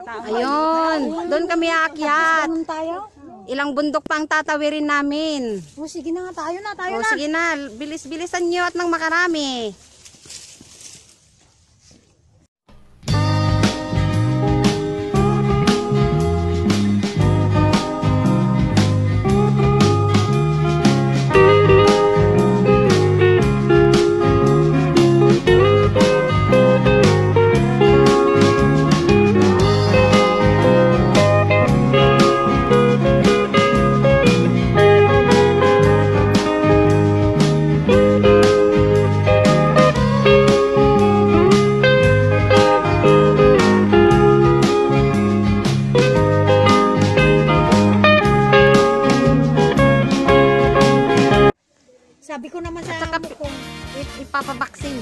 Ayun, doon kami aakyat. Ganun tayo? Ilang bundok pa ang tatawirin namin. O sige na, tayo na. Sige na, bilis-bilisan nyo at nang makarami. Sabi ko naman sa Saka amo ko, ipapabaksin.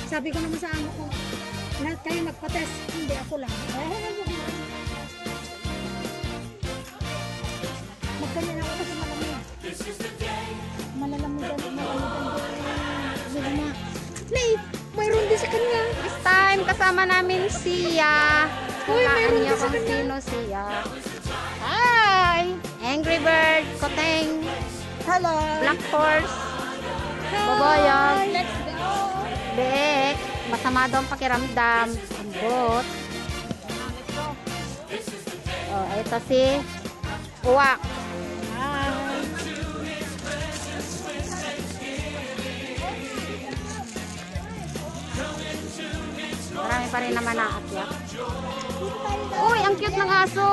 sabi ko naman sa amo ko, lahat kayo nagpa-test, hindi ako lang. Magkanya ako kasi malamig. Malalamig ang luma. Late! Mayroon din sa kanya. This time, kasama namin siya. Uy, mayroon niyo din sa kung kanya. sino siya. Hi! Angry Bird, Koteng, Hello! Black Horse, Baboyog, Let's go! Bek, masama daw ang pakiramdam, ambot. Oh, ito si Uwak. Marami pa rin naman naakyat. Uy, ang cute ng aso.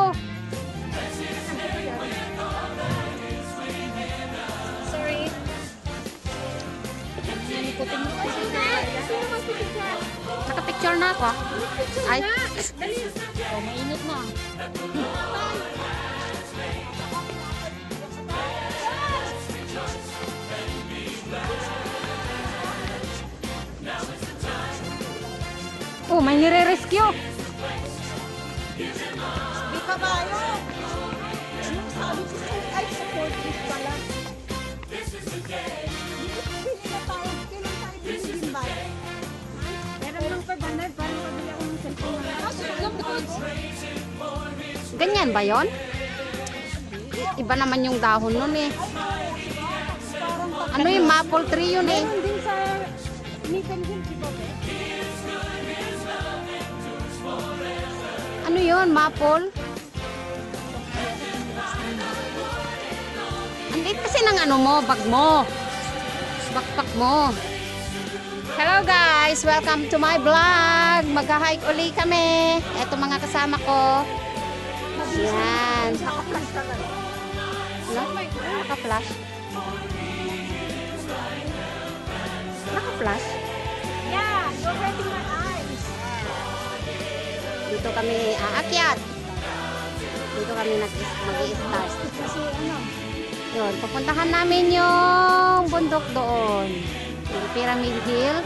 Sorry. Nakapicture na ako. Ay, Oh, mainit na. oh, may nire-rescue. Di ka kayo. Yung sabi ko ay supportive pala. Hindi na tayo. Kailan tayo binigyan ba? Meron lang pa banay. Parang pabili ako ng cellphone. Ganyan ba yon? Iba naman yung dahon nun eh. Ano yung maple tree yun eh. Meron din sa Nickel Hill, di ba? Ano yun, maple? Ang liit kasi ng ano mo, bag mo. Backpack mo. Hello guys, welcome to my vlog. Mag-hike uli kami. Eto mga kasama ko. Yan. Naka-flash talaga. Ano? Naka-flash? Naka-flash? Yeah, you're wetting my eyes. Dito kami aakyat. Dito kami mag-i-start. Kasi ano, Yun, pupuntahan namin yung bundok doon. Yung Pyramid Hill.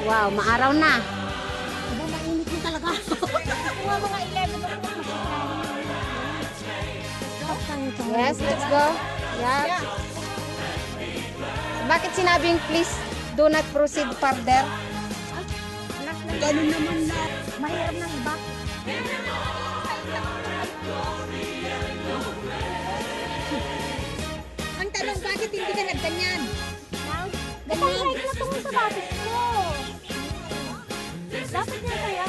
Wow, maaraw na. aba mainit mo talaga. Mga 11 o'clock. Yes, let's go. Yeah. Bakit sinabing please do not proceed further? Ganun naman na mahirap ng iba. Ang tanong, bakit hindi ka nagganyan? Ganyan. Ito na tungo sa batis ko. Dapat niya kaya.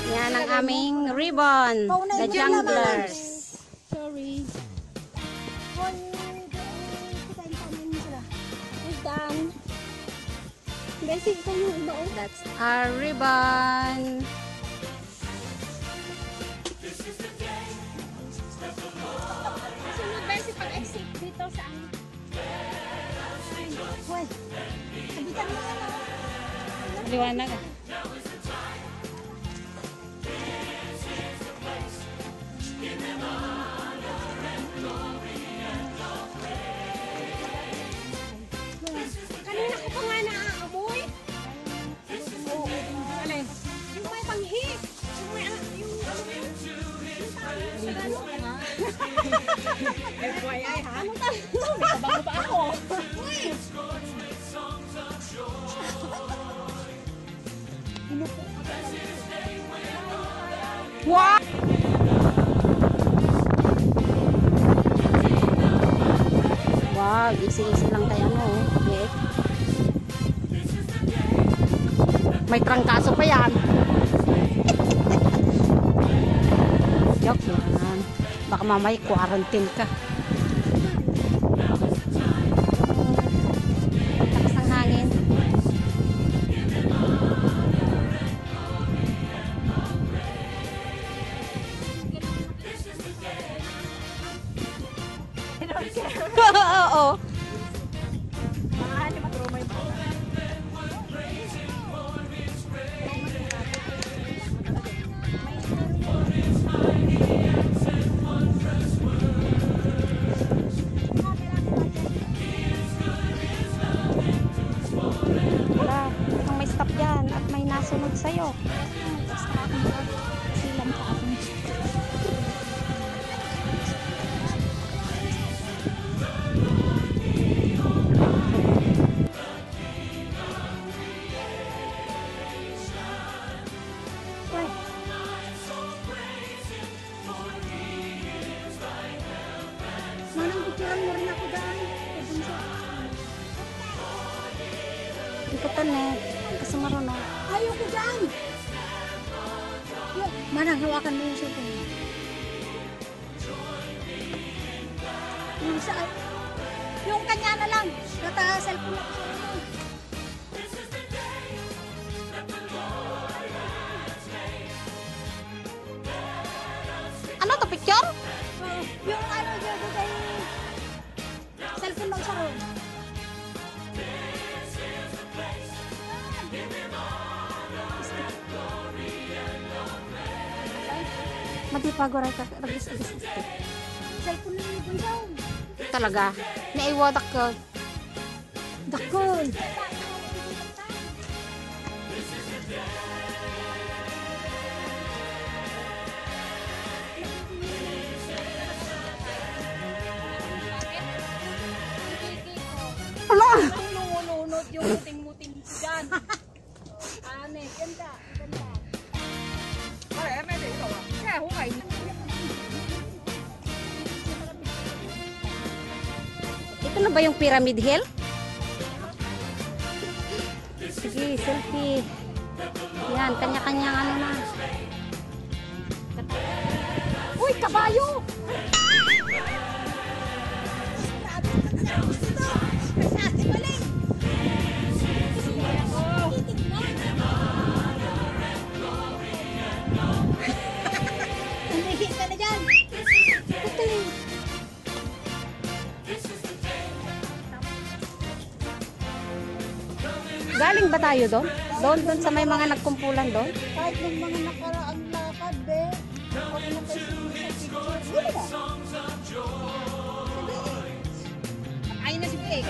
Yan ang aming ribbon. The Junglers. Sorry. Done. Guys, ito yung iba oh. That's our ribbon. Sunod beses pag-exit dito sa ano. Well, kabitan mo na lang. Liwanag ah. Kanina ko pa nga naaamoy. Alin? Yung may panghi. Yung may yung FYI ha? Ano ta? May kabango pa ako. Uy! Wow! Wow, easy-easy lang tayo ano, okay. May trangkaso pa yan. Joke lang. Baka mamay quarantine ka. Lakas ng hangin. Oo. Wala, mukhang may stop dyan at may nasunod sa'yo. Silang ka ako. Manang picturean mo rin ako daan. Hindi ko to ne. Kasi marunong. Ayoko dyan! Manang, hawakan mo yung cellphone. Yung kanya na lang. Cellphone ako sa inyo. Ano to, picture? Yung ano dyan kay cellphone ng saron. Madipagoray ka. Ragis-agis. Cellphone ng ibon daw. Talaga. Naiwadak ko. Dakol. Ala! Ang lunod yung muting-muting dyan. Ane, ganda. Ganda. Ay, may dito ah. Kaya hukay. Ito na ba yung Pyramid Hill? Sige, selfie. Yan, kanya-kanyang ano na. Uy, kabayo! Nandihin ka na dyan! Puti! Galing ba tayo doon? Doon sa may mga nagkumpulan doon? Kahit ng mga nakaraang lakad, be. Ako na kayo sa picture. Dito ba? Ay na si Peg.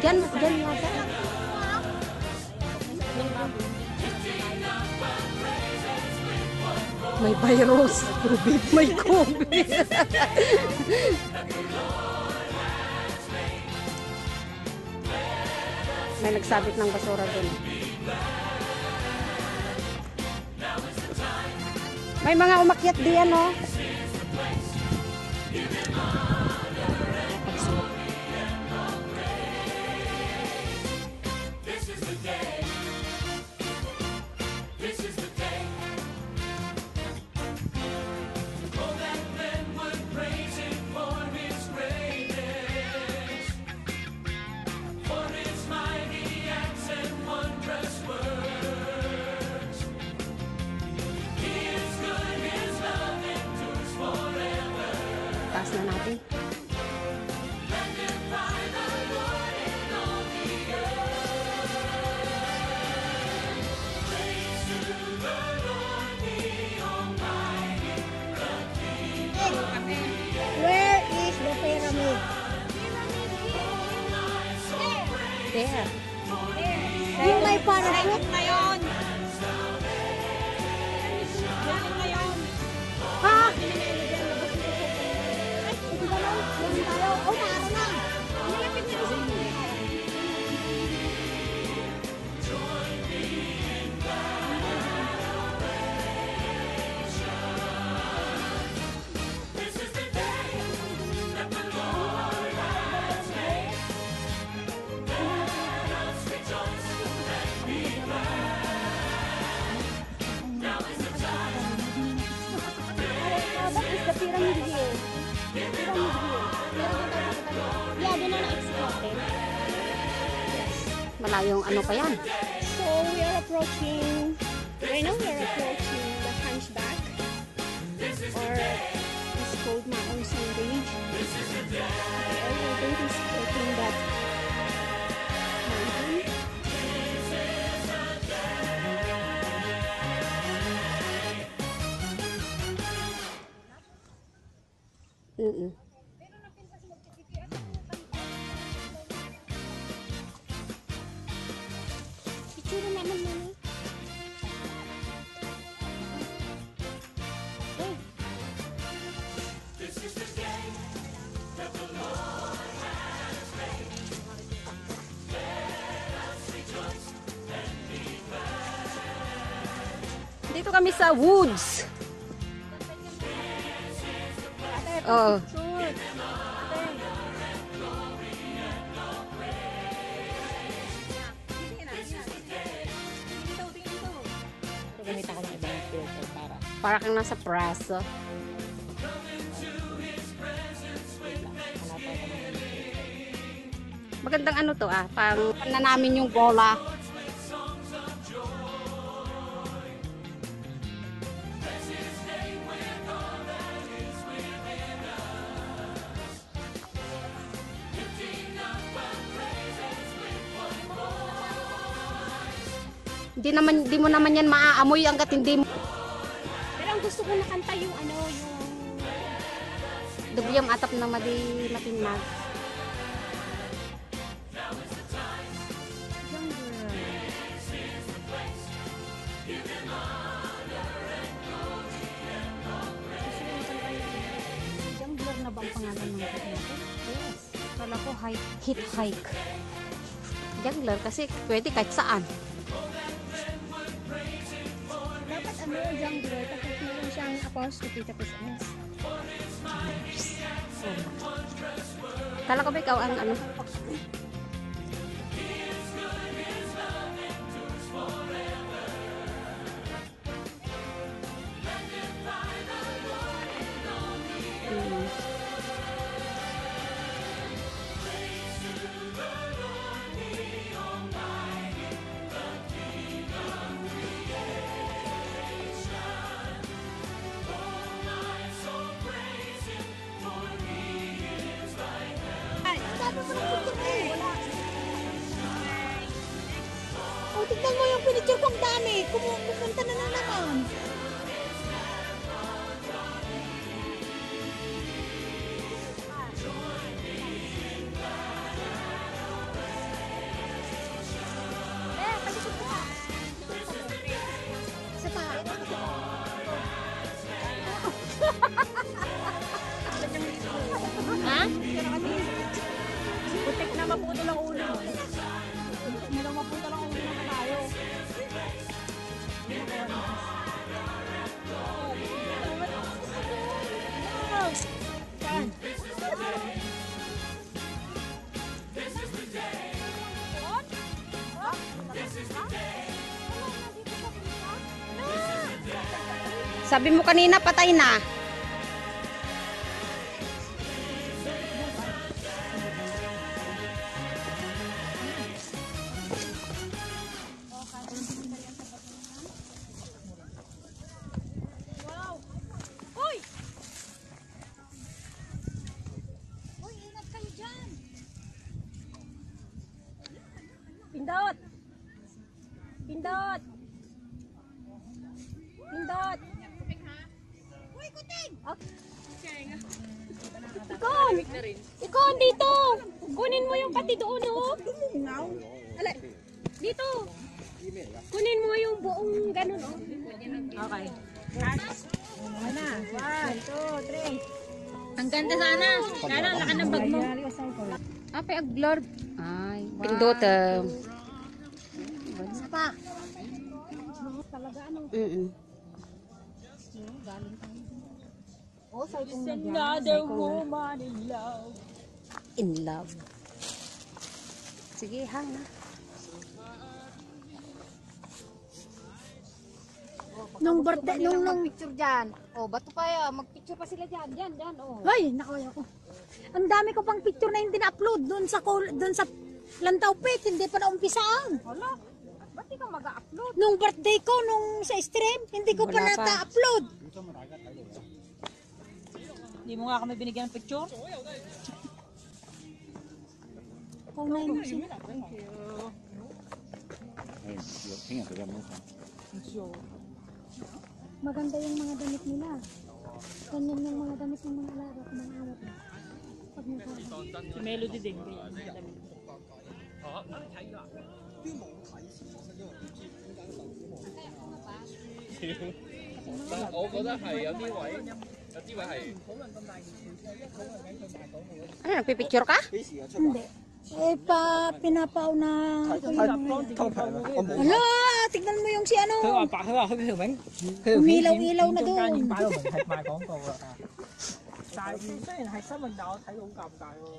Diyan, diyan yata. May virus. COVID, may COVID. May nagsabit ng basura doon. May mga umakyat diyan, no? Taas na natin. Where is the pyramid? There. Yung may parachute? Ngayon. Ngayon. Pyramid Hill. Pyramid Hill. Yeah, doon na na-exit natin. Malayong ano pa yan? So, we are approaching, right now we are approaching the Hunchback, or it's called Maong Sun Ridge. Okay, we're going to taking that mountain. Picture naman mo. Oh. Dito kami sa woods. Oh. Shoot. Gamit ako ng ibang filter para. Para kang nasa praso. Magandang ano to pang na namin yung bola. Di mo naman yan maaamoy hanggat hindi mo. Pero ang gusto ko nakanta yung ano, yung Dubiyam atap na matinag. Jungler na ba ang pangalan ng kanta natin? Yes. Kala ko hit hike. Jungler kasi pwede kahit saan. Dapat ano, Jungler, tapos meron siyang apostrophe tapos S. Kala ko ba ikaw ang ano? Oh, tignan mo yung pinicture kong dami. Pupunta na naman. Isa pa. Ha? Putik na maputol ang ulo. Hindi lang maputol ang ulo na tayo. Yan. Sabi mo kanina patay na. Uy! Uy, ingat kayo dyan! Pindot! Pindot! Pindot! Uy, kuting! Ikon! Ikon, dito! Kunin mo yung pati doon, oh! Ala, dito! Kunin mo yung buong ganun, oh! Okay. Ana, 1, 2, 3. Ang ganda sana. Kaya lang, laki ng bag mo. Ape aglord. Ay, pindutan. Isa pa. Talaga ano? Oh, sabi kong Another woman in love. In love. Sige, hang na. Nung birthday, nung Picture dyan. Oh, bato pa magpicture pa sila dyan. Dyan, oh. Ay, nakawaya ko. Ang dami ko pang picture na hindi na-upload doon sa Lantaw Pit, hindi pa na-umpisaan. Hala, ba't di ka mag-upload? Nung birthday ko, nung sa stream, hindi ko pa Wala pa. nata-upload. Hindi mo nga kami binigyan ng picture? Paunahin mo siya. Maganda yung mga damit nila. Ganyan yung mga damit ng mga alaga at mga awat. Pag nagkakaroon. Si Melody din. 我覺得係有啲位，有啲位係。 Ano, nagpipicture ka? Hindi. Eh, pinapauna. Hala, tignan mo yung si 佢 ano. 話佢條名，佢條 Umilaw-ilaw na 中間已經 doon. 擺到明係賣廣告啦。但係雖然係新聞，但我睇到好尷尬喎。